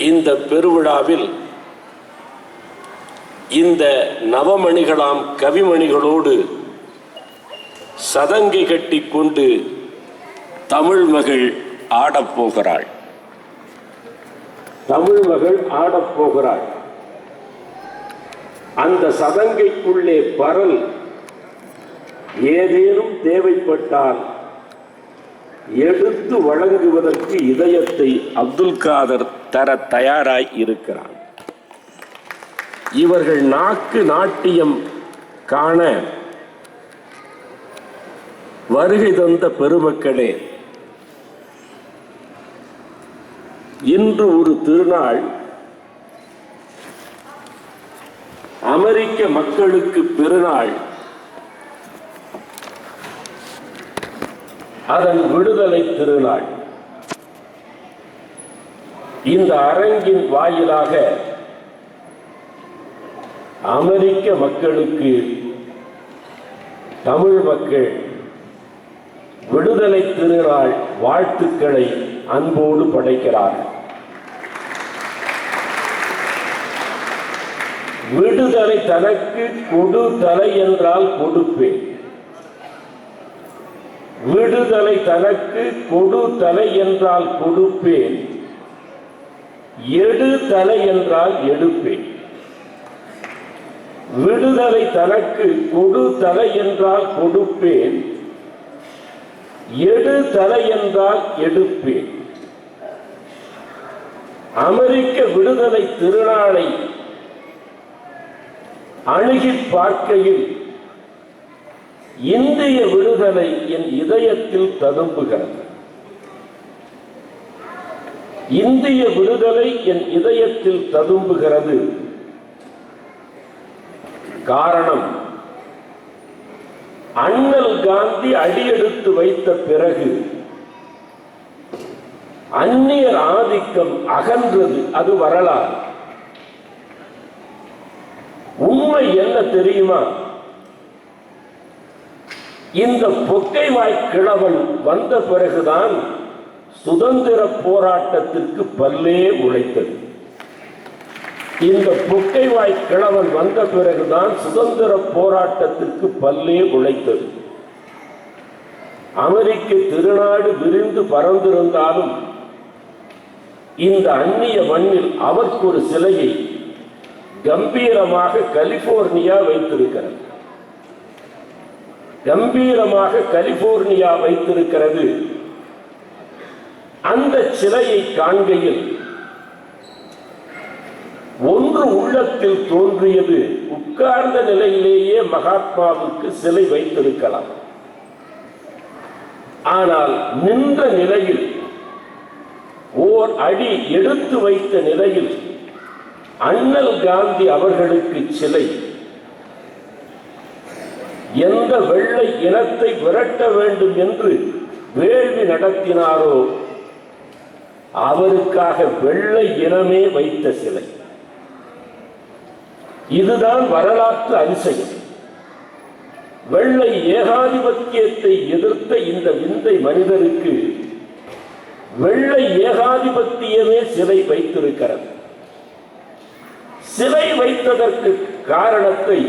இந்த பெருவிழாவில் இந்த நவமணிகளாம் கவிமணிகளோடு சதங்கை கட்டி கொண்டு தமிழ் மகள் ஆடப்போகிறாள். தமிழ் மகள் ஆடப்போகிறாள். அந்த சதங்கைக்குள்ளே பரல் ஏதேனும் தேவைப்பட்டால் எடுத்து வழங்குவதற்கு இதயத்தை அப்துல் காதர் தர தயாராய் இருக்கிறார். இவர்கள் நாக்கு நாட்டியம் காண வருகை தந்த பெருமக்களே, இன்று ஒரு திருநாள். அமெரிக்க மக்களுக்கு பெருநாள். அதன் விடுதலை திருநாள். இந்த அரங்கின் வாயிலாக அமெரிக்க மக்களுக்கு தமிழ் மக்கள் விடுதலை திருநாள் வாழ்த்துக்களை அன்போடு படைக்கிறார்கள். விடுதலை தனக்கு கொடு தலை என்றால் கொடுப்பேன். விடுதலை தனக்கு கொடு தலை என்றால் கொடுப்பேன். எடு தலை என்றால் எடுப்பேன். விடுதலை தனக்கு கொடு தலை என்றால் கொடுப்பேன். எடு தலை என்றால் எடுப்பேன். அமெரிக்க விடுதலை திருநாளை அணுகி பார்க்கையில் இந்திய விடுதலை என் இதயத்தில் ததும்புகிறது. இந்திய விடுதலை என் இதயத்தில் ததும்புகிறது. காரணம், அண்ணல் காந்தி அடியெடுத்து வைத்த பிறகு அந்நியர் ஆதிக்கம் அகன்றது. அது வரலாறு. உண்மை என்ன தெரியுமா? இந்த பொக்கைவாய் கிழவன் வந்த பிறகுதான் சுதந்திர போராட்டத்திற்கு பல்லே உழைத்தது. இந்த பொக்கைவாய் கிழவன் வந்த பிறகுதான் சுதந்திர போராட்டத்திற்கு பல்லே உழைத்தது. அமெரிக்க திருநாடு விரிந்து பறந்திருந்தாலும் இந்த அந்நிய மண்ணில் அவருக்கு ஒரு சிலையை கம்பீரமாக கலிபோர்னியா வைத்திருக்கிறது. கம்பீரமாக கலிபோர்னியா வைத்திருக்கிறது. அந்த சிலையை காண்கையில் ஒன்று உள்ளத்தில் தோன்றியது. உட்கார்ந்த நிலையிலேயே மகாத்மாவுக்கு சிலை வைத்திருக்கலாம். ஆனால் நின்ற நிலையில், ஓர் அடி எடுத்து வைத்த நிலையில் அண்ணல் காந்தி அவர்களுக்கு சிலை. எந்த வெள்ளை இனத்தை விரட்ட வேண்டும் என்று வேள்வி நடத்தினாரோ அவருக்காக வெள்ளை இனமே வைத்த சிலை. இதுதான் வரலாற்று அதிசயம். வெள்ளை ஏகாதிபத்தியத்தை எதிர்த்த இந்த விந்தை மனிதருக்கு வெள்ளை ஏகாதிபத்தியமே சிலை வைத்திருக்கிறது. சிலை வைத்ததற்கு காரணத்தை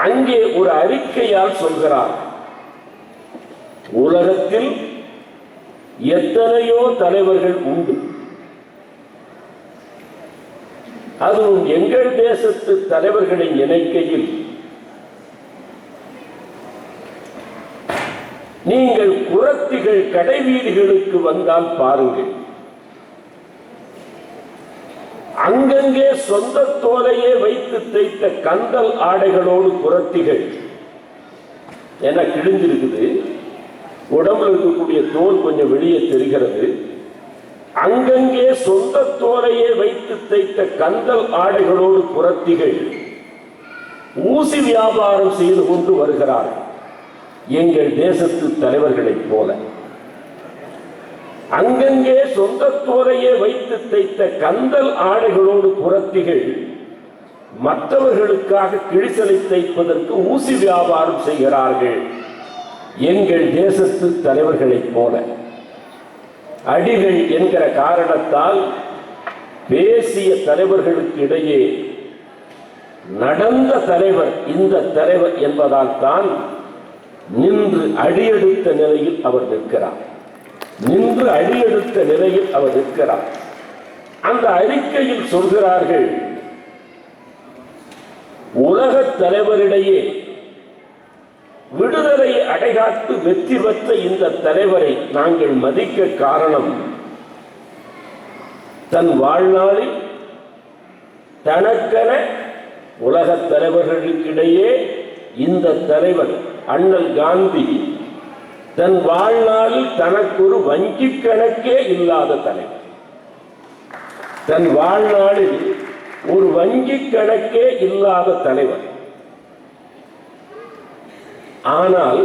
அங்கே ஒரு அறிக்கையால் சொல்கிறார். உலகத்தில் எத்தனையோ தலைவர்கள் உண்டு. அதுவும் எங்கள் தேசத்து தலைவர்களை இணைக்கையில் நீங்கள் குரத்திகள் கடைவீதிகளுக்கு வந்தால் பாருங்கள். அங்கங்கே சொந்த தோலையே வைத்து தைத்த கந்தல் ஆடைகளோடு குரத்திகள் என கிழிஞ்சிருக்குது. உடம்புல இருக்கக்கூடிய தோல் கொஞ்சம் வெளியே தெரிகிறது. அங்கங்கே சொந்த தோலையே வைத்து தைத்த கந்தல் ஆடைகளோடு குரத்திகள் ஊசி வியாபாரம் செய்து கொண்டு வருகிறார்கள். எங்கள் தேசத்து தலைவர்களைப் போல அங்கங்கே சொந்த தோலையே வைத்து தைத்த கந்தல் ஆடைகளோடு குரத்திகள் மற்றவர்களுக்காக கிழிசலை தைப்பதற்கு ஊசி வியாபாரம் செய்கிறார்கள். எங்கள் தேசத்து தலைவர்களைப் போல அடிகள் என்கிற காரணத்தால் பேசிய தலைவர்களுக்கு இடையே நடந்த தலைவர் இந்த தலைவர் என்பதால் தான் நின்று அடியெடுத்த நிலையில் அவர் நிற்கிறார். நின்று அடியெடுத்த நிலையில் அவர் நிற்கிறார். அந்த அறிக்கையில் சொல்கிறார்கள், உலக தலைவரிடையே விடுதலை அடைகாத்து வெற்றி பெற்ற இந்த தலைவரை நாங்கள் மதிக்க காரணம், தன் வாழ்நாளில் தனக்கென உலக தலைவர்களுக்கிடையே இந்த தலைவர் அண்ணல் காந்தி தன் வாழ்நாளில் தனக்கு ஒரு வங்கி கணக்கே இல்லாத தலைவர். தன் வாழ்நாளில் ஒரு வங்கி கணக்கே இல்லாத தலைவர். ஆனால்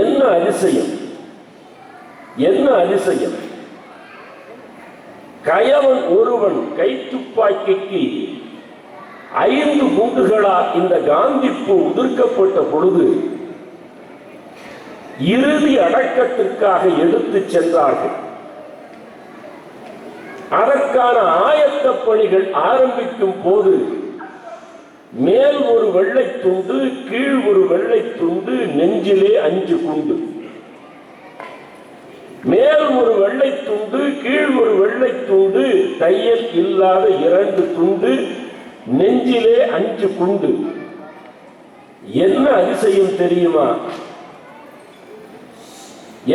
என்ன அதிசயம், என்ன அதிசயம்! கயவன் ஒருவன் கைத்துப்பாக்கிக்கு 5 குண்டுகளால் இந்த காந்தி பூ உதிர்க்கப்பட்ட பொழுது இறுதி அடக்கத்திற்காக எடுத்து சென்றார்கள். அதற்கான ஆயத்த பணிகள் ஆரம்பிக்கும் போது மேல் ஒரு வெள்ளை துண்டு, கீழ் ஒரு வெள்ளை துண்டு, நெஞ்சிலே 5 குண்டு. மேல் ஒரு வெள்ளை துண்டு, கீழ் ஒரு வெள்ளை துண்டு, தையல் இல்லாத 2 துண்டு, நெஞ்சிலே 5 குண்டு. என்ன அதிசயம் தெரியுமா?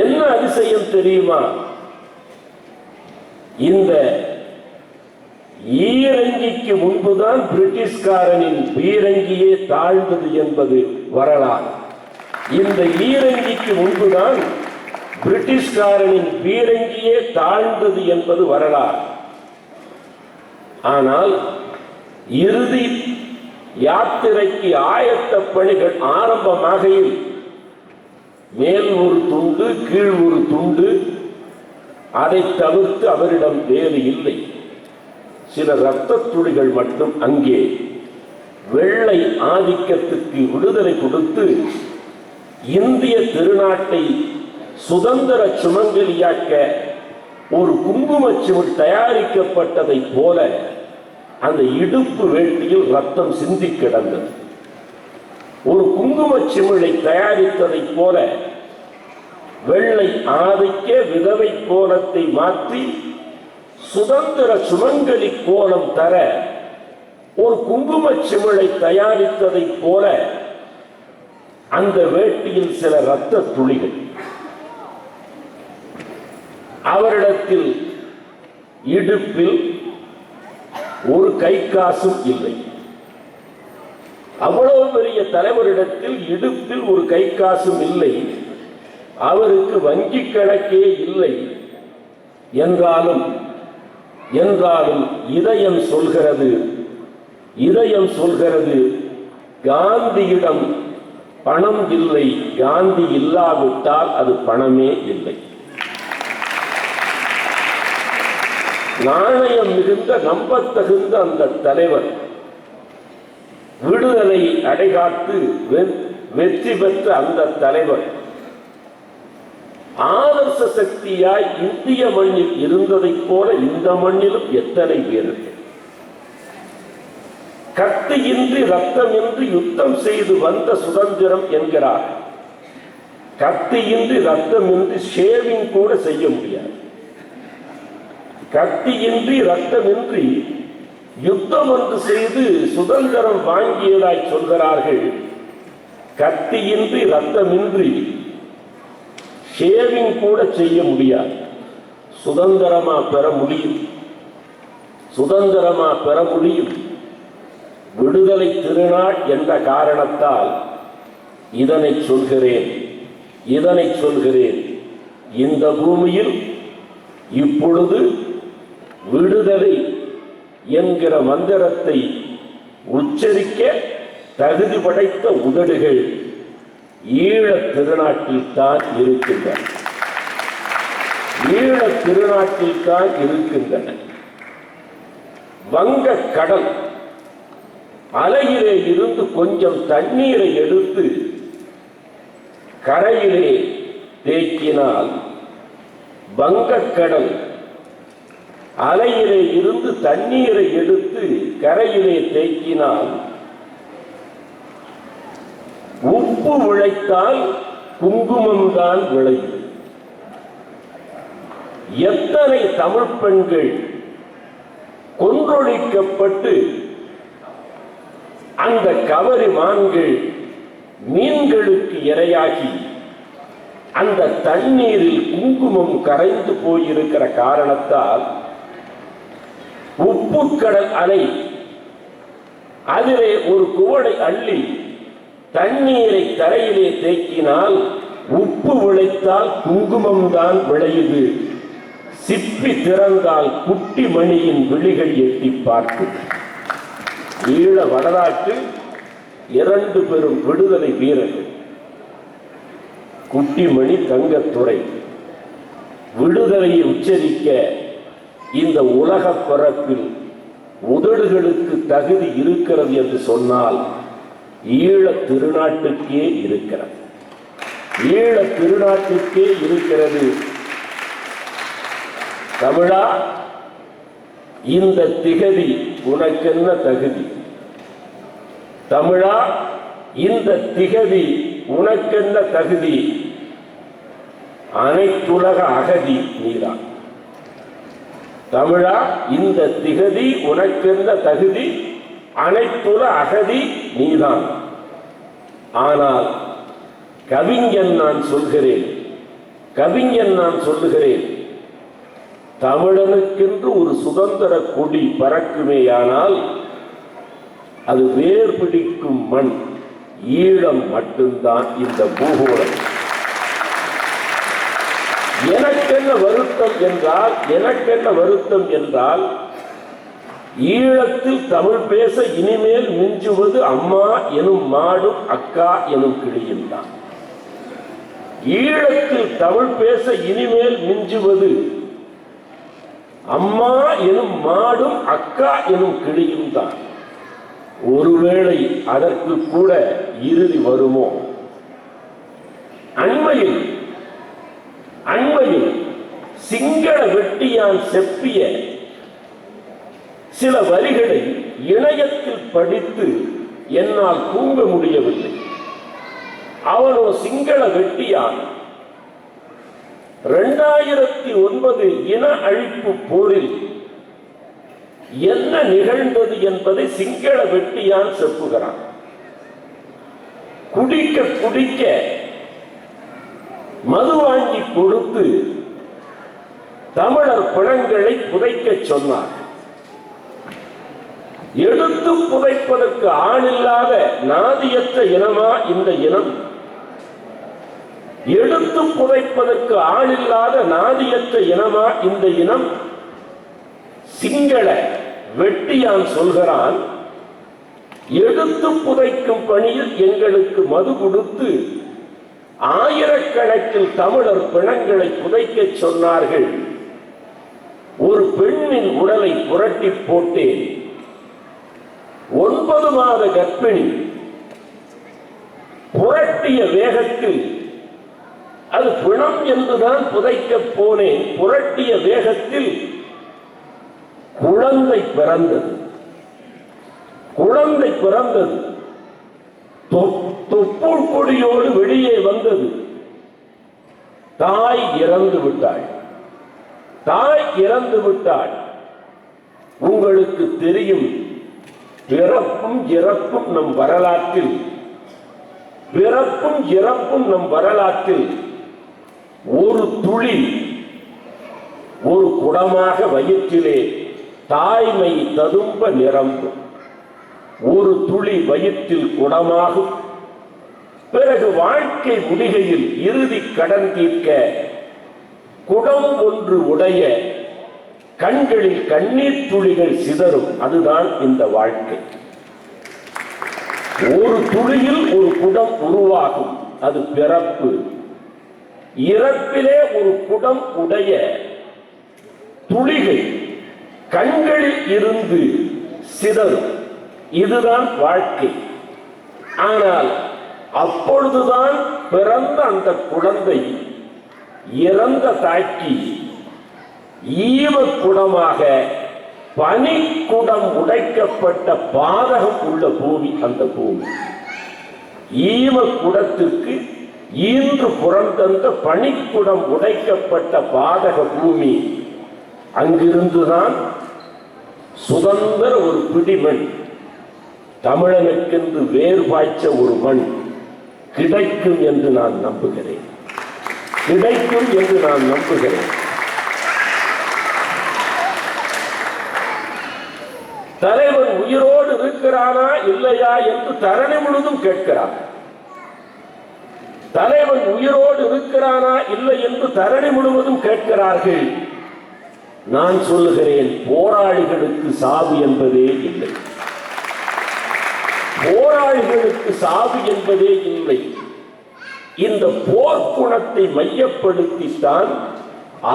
என்ன அதிசயம் தெரியுமா? இந்த ஈரங்கிக்கு முன்புதான் பிரிட்டிஷ்காரனின் பீரங்கியே தாழ்ந்தது என்பது வரலாறு. இந்த ஈரங்கிக்கு முன்புதான் பிரிட்டிஷ்காரனின் பீரங்கியே தாழ்ந்தது என்பது வரலாறு. ஆனால் இறுதி யாத்திரைக்கு ஆயத்த பணிகள் ஆரம்பமாகையில் மேல் ஒரு துண்டு, கீழ் ஒரு துண்டு, அதை தவிர்த்து அவரிடம் வேறு இல்லை. சில இரத்த துளிகள் மட்டும் அங்கே வெள்ளை ஆதிக்கத்துக்கு விடுதலை கொடுத்து இந்திய திருநாட்டை சுதந்திர சுமங்கலியாக்க ஒரு குங்குமச்சுவல் தயாரிக்கப்பட்டதை போல அந்த இடுப்பு வேட்டியில் ரத்தம் சிந்தி கிடந்தது. ஒரு குங்குமச்சிமிழை தயாரித்ததை போல வெள்ளை ஆதிக்க விதவை கோலத்தை மாற்றி சுதந்திர சுமங்கலி கோலம் தர ஒரு குங்குமச்சிமிழை தயாரித்ததை போல அந்த வேட்டியில் சில இரத்த துளிகள். அவரிடத்தில் இடுப்பில் ஒரு கை காசும் இல்லை. அவ்வளவு பெரிய தலைவரிடத்தில் இடுப்பில் ஒரு கை காசும் இல்லை. அவருக்கு வங்கி கணக்கே இல்லை. என்றாலும் இதயம் சொல்கிறது காந்தியிடம் பணம் இல்லை. காந்தி இல்லாவிட்டால் அது பணமே இல்லை. நாணயம் மிகுந்த நம்பத்தகுந்த அந்த தலைவர் விடுதலை அடைகாத்து வெற்றி பெற்ற அந்த தலைவர் ஆதர்ச சக்தியாய் இந்திய மண்ணில் இருந்ததைப் போல இந்த மண்ணிலும் எத்தனை பேர்கள் கத்தியின்றி ரத்தமின்றி யுத்தம் செய்து வந்த சுதந்திரம் என்கிறார். கத்தியின்றி ரத்தமின்றி ஷேவிங் கூட செய்ய முடியாது. கத்தியின்றி ரத்தமின்றி யுத்தம் ஒன்று செய்து சுதந்திரம் வாங்கியதாய் சொல்கிறார்கள். கத்தியின்றி ரத்தமின்றி ஷேவிங் கூட செய்ய முடியாது. சுதந்திரமா பெற முடியும், சுதந்திரமா பெற முடியும். விடுதலை திருநாள் என்ற காரணத்தால் இதனை சொல்கிறேன். இந்த பூமியில் இப்பொழுது விடுதலை என்கிற மந்திரத்தை உச்சரிக்க தகுதி படைத்த உதடுகள் ஈழத் திருநாட்டில் தான் இருக்கின்றன. வங்கக் கடல் அலையிலே இருந்து கொஞ்சம் தண்ணீரை எடுத்து கரையிலே தேக்கினால் வங்கக்கடல் அலையிலே இருந்து தண்ணீரை எடுத்து கரையிலே தேக்கினால் உப்பு விளைத்தால் குங்குமம்தான் விளையும். எத்தனை தமிழ் பெண்கள் கொன்றொழிக்கப்பட்டு அந்த கவரி மான்கள் மீன்களுக்கு இரையாகி அந்த தண்ணீரில் குங்குமம் கரைந்து போயிருக்கிற காரணத்தால் உப்பு கடல் அலை அதிலே ஒரு குவளை அள்ளி தண்ணீரை தரையிலே தேக்கினால் உப்பு விளைத்தால் குங்குமம் தான் விளையுது. சிப்பி திறந்தால் குட்டி மணியின் விழிகள் எட்டி பார்த்து. ஈழ வரலாற்றில் 2 பெரும் விடுதலை வீரர்கள் குட்டிமணி, தங்கத்துறை. விடுதலையை உச்சரிக்க இந்த உலக பரப்பில் உதடுகளுக்கு தகுதி இருக்கிறது என்று சொன்னால் ஈழ திருநாட்டுக்கே இருக்கிறது. ஈழ திருநாட்டுக்கே இருக்கிறது. தமிழா, இந்த திகதி உனக்கென்ன தகுதி? தமிழா, இந்த திகதி உனக்கென்ன தகுதி? அனைத்துலக அகதி நீதான். தமிழா, இந்த திகதி உனக்கென்ன தகுதி? அனைத்துல அகதி நீதான். ஆனால் கவிஞன் நான் சொல்கிறேன், கவிஞன் நான் சொல்லுகிறேன், தமிழனுக்கென்று ஒரு சுதந்திர கொடி பறக்குமேயானால் அது வேர் பிடிக்கும் மண் ஈழம் மட்டும்தான். இந்த பூகோளம் எனக்கென்ன வருத்தம் என்றால், எனக்கென்ன வருத்தம் என்றால், ஈழத்தில் தமிழ் பேச இனிமேல் மிஞ்சுவது அம்மா எனும் மாடும் அக்கா எனும் கிளியும் தான். ஈழத்தில் தமிழ் பேச இனிமேல் மிஞ்சுவது அம்மா எனும் மாடும் அக்கா எனும் கிளியும் தான். ஒருவேளை அதற்கு கூட இறுதி வருமோ? அண்மையில் சிங்கள வெட்டியான் செப்பிய சில வரிகளை இணையத்தில் படித்து என்னால் தூங்க முடியவில்லை. அவனோ சிங்கள வெட்டியான் 2009 இன அழிப்பு போரில் என்ன நிகழ்ந்தது என்பதை சிங்கள வெட்டியான் செப்புகிறான். குடிக்க குடிக்க மது வாங்கி கொடுத்து தமிழர் பிணங்களை புதைக்க சொன்னார். எடுத்து புதைப்பதற்கு ஆளில்லாத நாதியற்ற இனமா இந்த இனம்? எடுத்து புதைப்பதற்கு ஆளில்லாத நாதியற்ற இனமா இந்த இனம்? சிங்கள வெட்டியான் சொல்கிறான், எடுத்து புதைக்கும் பணியில் எங்களுக்கு மது கொடுத்து ஆயிரக்கணக்கில் தமிழர் பிணங்களை புதைக்க சொன்னார்கள். ஒரு பெண்ணின் உடலை புரட்டி போட்டேன். 9 மாத கர்ப்பிணி. புரட்டிய வேகத்தில் அது பிணம் என்றுதான் புதைக்க போனேன். புரட்டிய வேகத்தில் குழந்தை பிறந்தது. குழந்தை பிறந்தது. தொப்புள் கொடியோடு வெளியே வந்தது. தாய் இறந்து விட்டாள். தாய் இறந்து விட்டாள். உங்களுக்கு தெரியும், பிறப்பும் இறப்பும் நம் வரலாற்றில், பிறப்பும் இறப்பும் நம் வரலாற்றில் ஒரு துளி ஒரு குடமாக வயிற்றிலே தாய்மை ததும்ப நிரம்பும். ஒரு துளி வயிற்றில் குடமாகும். பிறகு வாழ்க்கை முடிகையில் இறுதி கடன் தீர்க்க குடம் ஒன்று உடைய கண்களில் கண்ணீர் துளிகள் சிதறும். அதுதான் இந்த வாழ்க்கை. ஒரு துளியில் ஒரு குடம் உருவாகும். அது பிறப்பு. இறப்பிலே ஒரு குடம் உடைய துளிகள் கண்களில் இருந்து சிதறும். இதுதான் வாழ்க்கை. ஆனால் அப்பொழுதுதான் பிறந்த அந்த குழந்தை இறந்த தாய்க்கு ஈவக்குடமாக பனிக்குடம் உடைக்கப்பட்ட பாதகம் உள்ள பூமி அந்த பூமி. ஈவக்குடத்திற்கு ஈன்று புறந்தந்த பனிக்குடம் உடைக்கப்பட்ட பாதக பூமி. அங்கிருந்துதான் சுதந்திர ஒரு பிடிமண், தமிழனுக்கென்று வேறு பாய்ச்ச ஒரு மண் கிடைக்கும் என்று நான் நம்புகிறேன். கிடைக்கும் என்று நான் நம்புகிறேன். தலைவன் உயிரோடு இருக்கிறானா இல்லையா என்று தரணி முழுதும் கேட்கிறார். தலைவன் உயிரோடு இருக்கிறானா இல்லை என்று தரணி முழுவதும் கேட்கிறார்கள். நான் சொல்லுகிறேன், போராளிகளுக்கு சாவு என்பதே இல்லை. போராளிகளுக்கு சாவு என்பதே இல்லை. இந்த போர்க்குணத்தை மையப்படுத்தித்தான்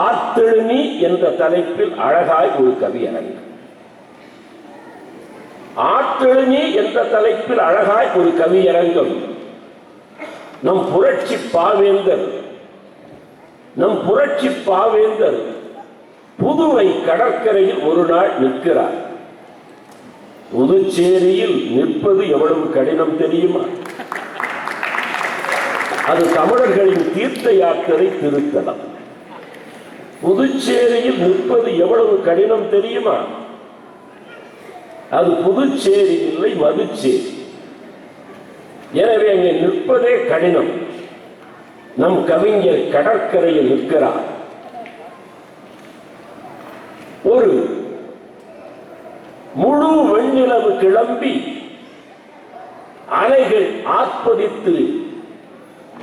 ஆத்தெழுநி என்ற தலைப்பில் அழகாய் ஒரு கவியரங்கு. ஆத்தெழுநி என்ற தலைப்பில் அழகாய் ஒரு கவியரங்கம். நம் புரட்சி பாவேந்தர் புதுவை கடற்கரையில் ஒரு நாள் நிற்கிறார். புதுச்சேரியில் நிற்பது எவ்வளவு கடினம் தெரியுமா? அது தமிழர்களின் தீர்த்த யாத்திரை திருத்தலம். புதுச்சேரியில் நிற்பது எவ்வளவு கடினம் தெரியுமா? அது புதுச்சேரி இல்லை, மதுச்சேரி. எனவே அங்கே நிற்பதே கடினம். நம் கவிஞர் கடற்கரையில் நிற்கிறார். ஒரு முழு வெண்ணிலவு கிளம்பி அலைகள் ஆர்ப்பரித்து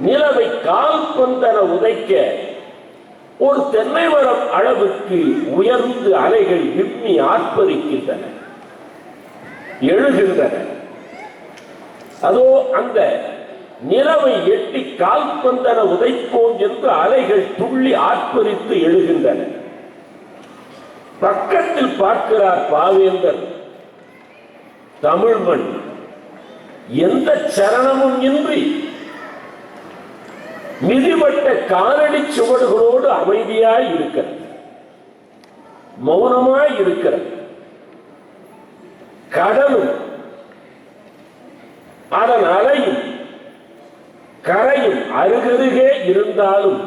நிலவை கால்பந்தன உதைக்க ஒரு தென்னை மரம் அளவுக்கு உயர்ந்து அலைகள் விம்மி ஆர்ப்பரிக்கின்றன, எழுகின்றன. அதோ அந்த நிலவை எட்டி கால்பந்தன உதைப்போம் என்று அலைகள் துள்ளி ஆர்ப்பரித்து எழுகின்றன. பக்கத்தில் பார்க்கிறார் பாவேந்தர். தமிழ் மண் எந்த சரணமும் இன்றி மிதிவட்ட காலடி சுவடுகளோடு அமைதியாய் இருக்கிறது, மௌனமாய் இருக்கிறது. கடலும் அதன் அலையும் கரையும் அருகருகே இருந்தாலும்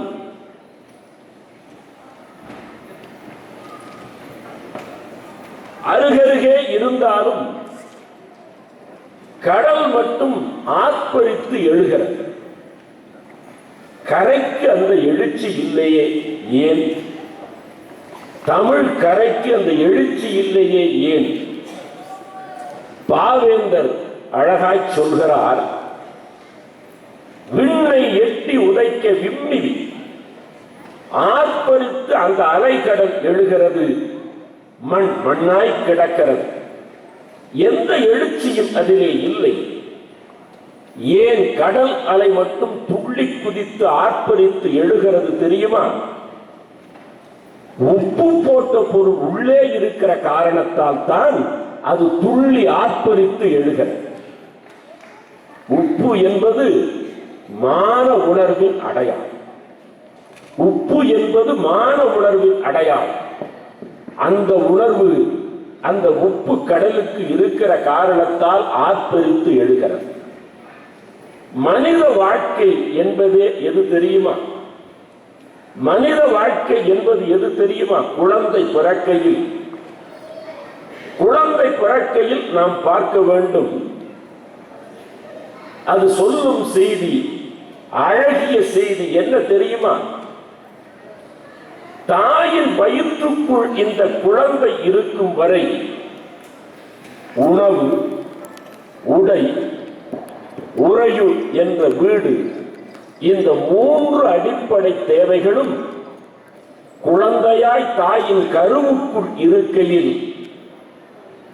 கடல் மட்டும் ஆர்ப்பரித்து எழுகிறது. கரைக்கு அந்த எழுச்சி இல்லையே ஏன்? தமிழ் கரைக்கு அந்த எழுச்சி இல்லையே ஏன்? பாவேந்தர் அழகாய் சொல்கிறார், விண்ணை எட்டி உதைக்க விம்மி ஆர்ப்பரித்து அந்த அலைக்கடல் எழுகிறது, மண் மண்ணாய் கிடக்கிறது. எந்த எழுச்சியும் அதிலே இல்லை. ஏன் கடல் அலை மட்டும் துள்ளி குதித்து ஆர்ப்பரித்து எழுகிறது தெரியுமா? உப்பு போட்ட பொருள் உள்ளே இருக்கிற காரணத்தால் தான் அது துள்ளி ஆர்ப்பரித்து எழுகிறது. உப்பு என்பது மான உணர்வின் அடையாளம். உப்பு என்பது மான உணர்வின் அடையாளம். அந்த உணர்வு அந்த உப்பு கடலுக்கு இருக்கிற காரணத்தால் ஆர்ப்பரித்து எழுகிறது. மனித வாழ்க்கை என்பது எது தெரியுமா? மனித வாழ்க்கை என்பது எது தெரியுமா? குழந்தை பிறக்கையில் நாம் பார்க்க வேண்டும். அது சொல்லும் செய்தி, அழகிய செய்தி என்ன தெரியுமா? தாயின் வயிற்றுக்குள் இந்த குழந்தை இருக்கும் வரை உணவு, உடை, உறையுள் என்ற வீடு, இந்த 3 அடிப்படை தேவைகளும் குழந்தையாய் தாயின் கருவுக்குள் இருக்கையில்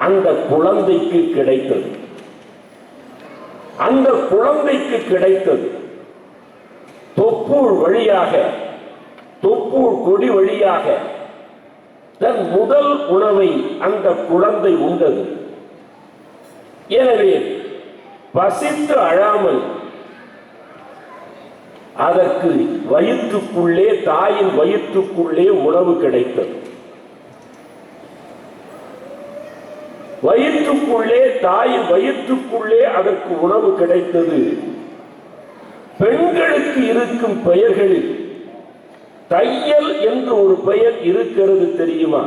அந்த குழந்தைக்கு கிடைத்தது. அந்த குழந்தைக்கு கிடைத்தது தொப்புள் வழியாக, தொப்புள் கொடி வழியாக தன் முதல் உணவை அந்த குழந்தை உண்டது. எனவே பசித்து அழாமல் அதற்கு வயிற்றுக்குள்ளே, தாயின் வயிற்றுக்குள்ளே உணவு கிடைத்தது. வயிற்றுக்குள்ளே, தாயின் வயிற்றுக்குள்ளே அதற்கு உணவு கிடைத்தது. பெண்களுக்கு இருக்கும் பெயர்களில் தையல் என்று ஒரு பெயர் இருக்கிறது தெரியுமா?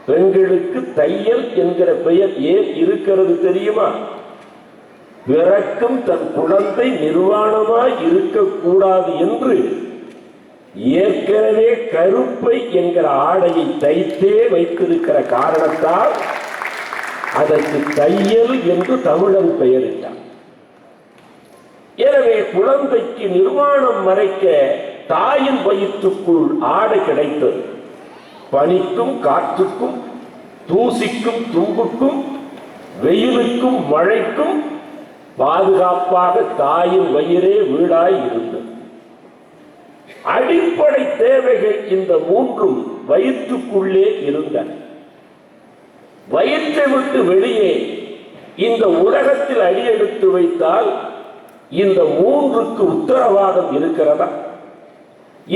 பெண்களுக்கு தையல் என்கிற பெயர் ஏன் இருக்கிறது தெரியுமா? பிறக்கும் தன் குழந்தை நிர்வாணமாய் இருக்கக்கூடாது என்று ஏற்கனவே கருப்பை என்கிற ஆடையை தைத்தே வைத்திருக்கிற காரணத்தால் அதற்கு தையல் என்று தமிழன் பெயரிட்டார். எனவே குழந்தைக்கு நிர்வாணம் மறைக்க தாயின் வயிற்றுக்குள் ஆடை கிடைத்தது. பனிக்கும் காற்றுக்கும் தூசிக்கும் தும்புக்கும் வெயிலுக்கும் மழைக்கும் பாதுகாப்பாக தாயின் வயிறே வீடாய் இருந்தது. அடிப்படை தேவைகள் இந்த மூன்றும் வயிற்றுக்குள்ளே இருந்தன. வயிற்றை விட்டு வெளியே இந்த உலகத்தில் அடியெடுத்து வைத்தால் இந்த மூன்றுக்கு உத்தரவாதம் இருக்கிறதா?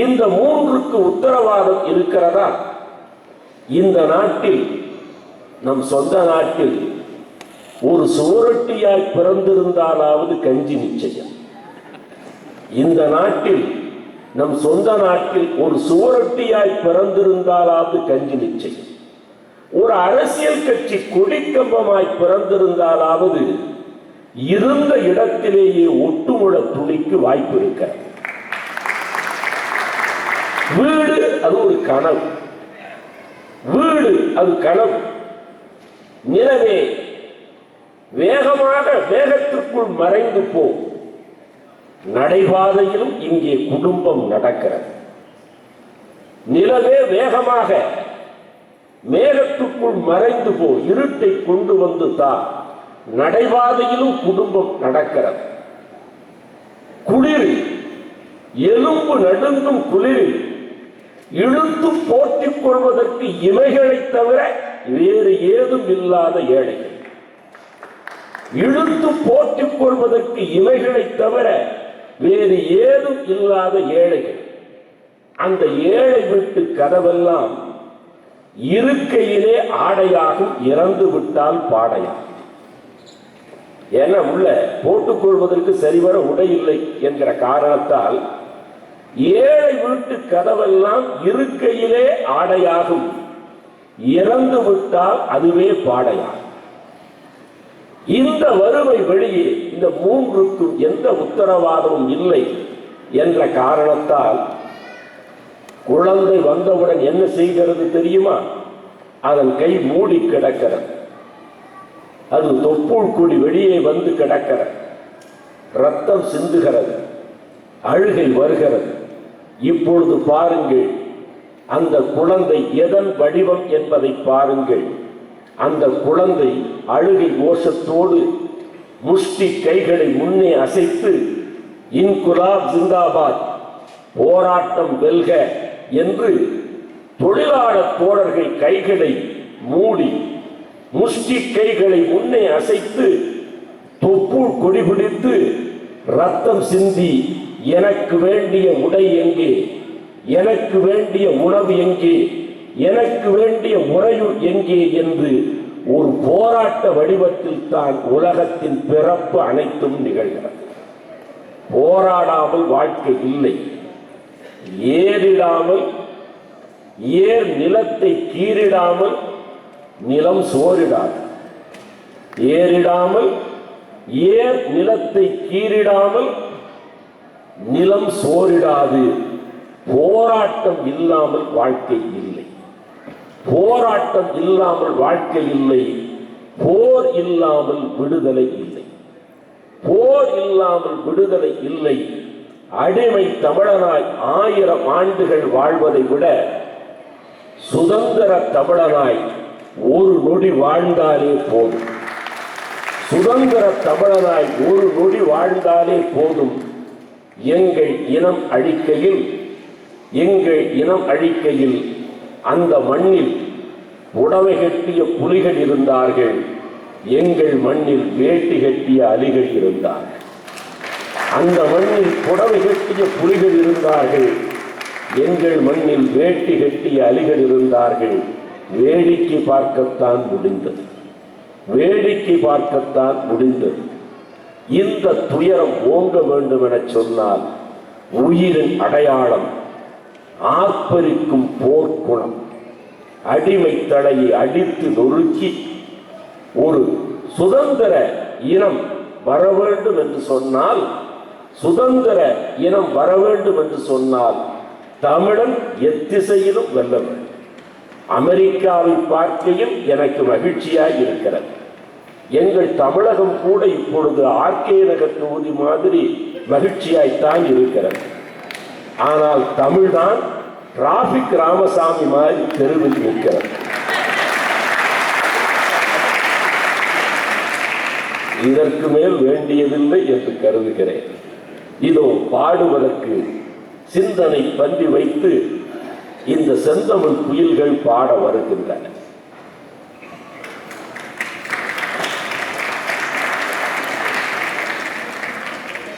இந்த மூன்றுக்கு உத்தரவாதம் இருக்கிறதா? இந்த நாட்டில், நம் சொந்த நாட்டில் ஒரு சுவரொட்டியாய் பிறந்திருந்தாலாவது கஞ்சி நிச்சயம். இந்த நாட்டில், நம் சொந்த நாட்டில் ஒரு சுவரொட்டியாய் பிறந்திருந்தாலாவது கஞ்சி நிச்சயம். ஒரு அரசியல் கட்சி கொடிக்கம்பமாய் பிறந்திருந்தாலாவது இருந்த இடத்திலேயே ஒட்டுமுழ துணிக்கு வாய்ப்பு இருக்கிறது. வீடு அது ஒரு கனவு, வீடு அது கனவு. நிலவே வேகமாக வேகத்திற்குள் மறைந்து போ. நடைபாதையிலும் இங்கே குடும்பம் நடக்கிறது. நிலவே வேகமாக மேகத்துக்குள் மறைந்து போ, இருட்டை கொண்டு வந்து தா. நடைபாதையிலும் குடும்பம் நடக்கிறது. குளிரில், எலும்பு நடுங்கும் குளிரில் இழுத்து போற்றிக் கொள்வதற்கு இமைகளை தவிர வேறு ஏதும் இல்லாத ஏழைகள், இழுத்து போற்றிக் கொள்வதற்கு இமைகளை தவிர வேறு ஏதும் இல்லாத ஏழைகள். அந்த ஏழை வீட்டு கதவெல்லாம் இருக்கையிலே ஆடையாகும், இறந்து விட்டால் பாடையாகும். ஏன்னா உள்ள போட்டுக் கொள்வதற்கு சரிவர உடை இல்லை என்கிற காரணத்தால் ஏழை வீட்டு கதவெல்லாம் இருக்கையிலே ஆடையாகும், இறந்து விட்டால் அதுவே பாடையாகும். இந்த வறுமை வெளியே இந்த மூன்றுக்கும் எந்த உத்தரவாதமும் இல்லை என்ற காரணத்தால் குழந்தை வந்தவுடன் என்ன செய்கிறது தெரியுமா? அதன் கை மூடி கிடக்கிறது. அது தொப்புள் கொடி வெளியே வந்து கிடக்கிறது. ரத்தம் சிந்துகிறது, அழுகை வருகிறது. இப்பொழுது பாருங்கள், அந்த குழந்தை எதன் வடிவம் என்பதை பாருங்கள். அந்த குழந்தை அழுகை கோஷத்தோடு முஷ்டி கைகளை முன்னே அசைத்து இன்குலாப் ஜிந்தாபாத், போராட்டம் வெல்க என்று தொழிலாளர் தோழர்கள் கைகளை மூடி முஷ்டி கைகளை முன்னே அசைத்து தொப்புள் கொடி பிடித்து ரத்தம் சிந்தி எனக்கு வேண்டிய உடை எங்கே, எனக்கு வேண்டிய உணவு எங்கே, எனக்கு வேண்டிய முறையுள் எங்கே என்று ஒரு போராட்ட வடிவத்தில் தான் உலகத்தின் பிறப்பு அனைத்தும் நிகழ்கிறது. போராடாமல் வாழ்க்கை இல்லை. ஏறிடாமல், ஏர் நிலத்தை கீறிடாமல் நிலம் சோரிடாது. ஏறிடாமல், ஏர் நிலத்தை கீறிடாமல் நிலம் சோரிடாது. போராட்டம் இல்லாமல் வாழ்க்கை இல்லை. போராட்டம் இல்லாமல் வாழ்க்கை இல்லை. போர் இல்லாமல் விடுதலை இல்லை. போர் இல்லாமல் விடுதலை இல்லை. அடிமை தமிழனாய் 1000 ஆண்டுகள் வாழ்வதை விட சுதந்திர தமிழனாய் ஒரு நொடி வாழ்ந்தாலே போதும். சுதந்திர தமிழனாய் ஒரு நொடி வாழ்ந்தாலே போதும். எங்கள் இனம் அழிக்கையில், எங்கள் இனம் அழிக்கையில் அந்த மண்ணில் உடவை கட்டிய புலிகள் இருந்தார்கள். எங்கள் மண்ணில் வேட்டி கட்டிய அலிகள் இருந்தார்கள். அந்த மண்ணில் புடவை கட்டிய புலிகள் இருந்தார்கள், எங்கள் மண்ணில் வேட்டி கட்டிய அலிகள் இருந்தார்கள். வேடிக்கை பார்க்கத்தான் முடிந்தது, வேடிக்கை பார்க்கத்தான் முடிந்தது. இந்த துயரம் ஓங்க வேண்டும் என சொன்னால் உயிரின் அடையாளம் ஆர்ப்பரிக்கும் போர்க்குணம். அடிமை தலையை அடித்து நொறுக்கி ஒரு சுதந்திர இனம் வர வேண்டும் என்று சொன்னால், சுதந்திர இனம் வர வேண்டும் என்று சொன்னால் தமிழன் எத்திசையிலும் வெல்ல வேண்டும். அமெரிக்காவை பார்க்கையில் எனக்கு மகிழ்ச்சியாய் இருக்கிறது. எங்கள் தமிழகம் கூட இப்பொழுது ஆர்கே நகர் தொகுதி மாதிரி மகிழ்ச்சியாய்த்தான் இருக்கிறது. ஆனால் தமிழ்தான் டிராபிக் ராமசாமி மாதிரி தெருவில் நிற்கிறது. இதற்கு மேல் வேண்டியதில்லை என்று கருதுகிறேன். இதோ பாடுவதற்கு சிந்தனை பந்தி வைத்து இந்த செந்தமிழ் குயில்கள் பாட வருகின்றன.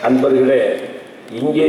அன்பர்களே, இங்கே